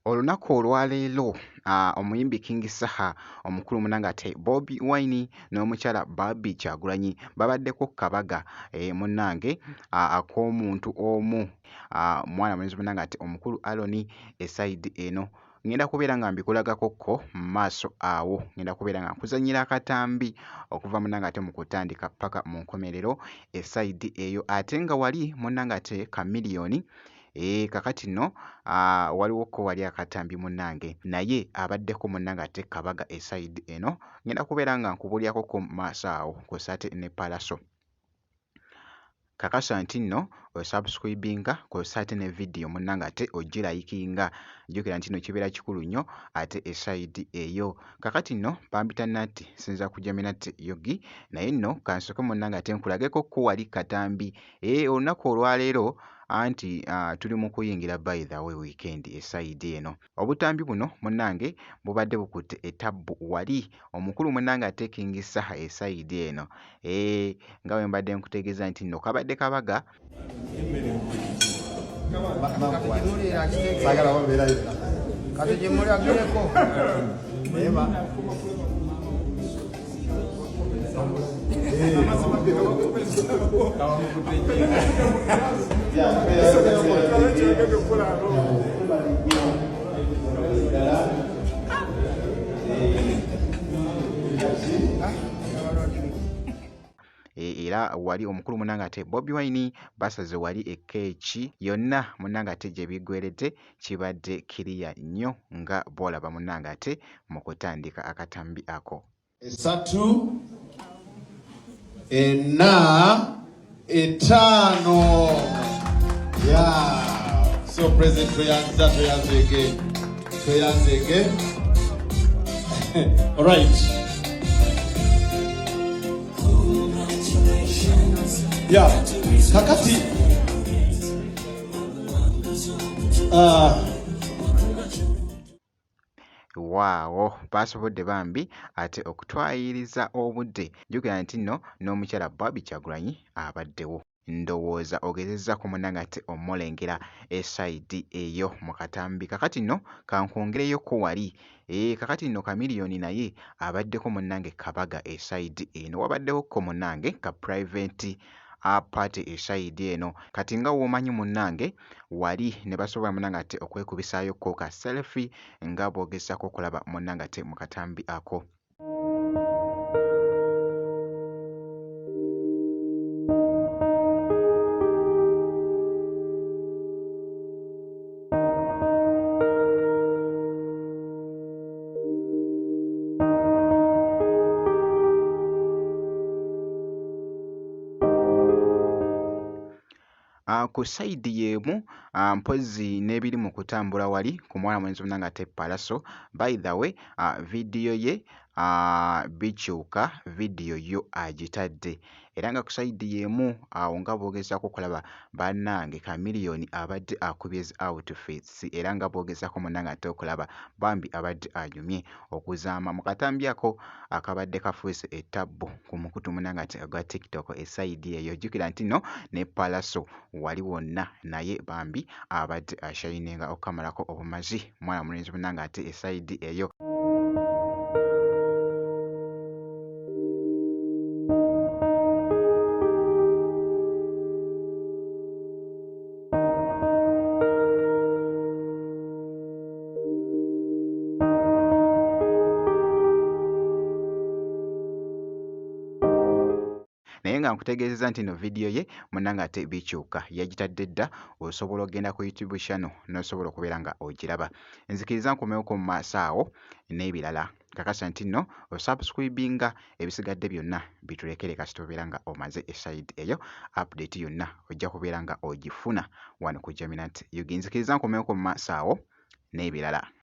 Olunaku olwaleero omuyimbi King Saha, omukulu munangate Bobi Wine n'omukyala Barbie Kyagulanyi babaddeko kabaga munnange ak'omuntu omu mwana mulenzi munangate omukulu Aloni eside eno. Ngenda kubeera nga mbikulagakokko mu maaso awo, ngenda kubeera nga nkuzannyira akatambi okuva munnangate mu kutandika paka mu nkomerero eside eyo, ate nga wali munnangate Chameleone. Kakati nno waliwo ko wali akatambi munnange naye abaddeko munnange ate kabaga eside eno, ngenda kubeera nga nkubuulyakoko mu maaso awo kw'ossa ne Palaso. Kakasa nti nno osubscribinga kw'ossa ate ne vidiyo munnange ate ogirayikinga. Jjukira nti nno kibeera kikulu nnyo ate eside eyo. Kakati nno bambita Natti, sinza kujja Natti Yogi, naye nno kansooke munnange ate nkulageko ko wali katambi olunaku olwaleero anti tuli mu kuyingira by the way weekend eside eno. Obutambi buno munnange bubadde bukutte etabbu wali omukulu munnange ate King Saha eside eno nga bwe mbadde nkutegeeza nti nno kabadde kabaga era wali omukulu munnange ate Bobi Wine basaze wali ekkeeki yonna munnange ate gye biggweredde kibadde kiriya nnyo nga bw'olaba munnange ate mu kutandika akatambi ako. Esatu, ena, etano. Yeah. So President Toyanzege. All right. Yeah. Kakati. Waawo basobodde bambi ate okutwayiriza obudde. Jjukira nti nno n'omukyala Barbie Kyagulanyi abaddewo. Ndowooza ogezezzaako munnange ate omulengera eside eyo mu katambi. Kakati nno kankwongereyo ko wali kakati nno Chameleone naye abaddeko munnange kabaga eside eno. Wabaddewo ko munnange ka private party eside eno. Kati nga w'omanyi munnange wali ne basobola munnange ate okwekubisaayo ko ka selfie nga bw'ogezaako okulaba munnange ate mu katambi ako. Ku side y'emu mpozzi n'ebiri mu kutambula wali ku mwana mulenzi munnange ate Palaso. By the way vidiyo ye bikyuka, vidiyo yo agitadde era nga ku side y'emu awo nga bw'ogezaako okulaba bannange Chameleone abadde akubye outfits era nga bw'ogezaako munnange ate okulaba bambi abadde anyumye okuzaama mu katambi ako akabadde kafuuse ettabbu ku mukutu munnange ate ogwa TikTok eside eyo. Jjukira nti nno ne Palaso wali wonna naye bambi abadde ashayininga okukamalako obumazi mwana mulenzi munnange ate eside eyo. Naye nga nkutegeezeza nti no vidiyo ye munnange ate bikyuka, yagitadde dda. Osobola okgenda ku YouTube channel n'osobola okubeera nga ogiraba. Nzikiriza nkomewoko mu maaso awo n'ebirala. Kakasa nti nno osubscribinga, ebisigadde byonna bitulekere kasita obeera nga omaze eside eyo. Update yonna ojja kubeera nga ogifuna wano ku Natti Yogi. Nzikiriza nkomewoko mu maaso awo n'ebirala.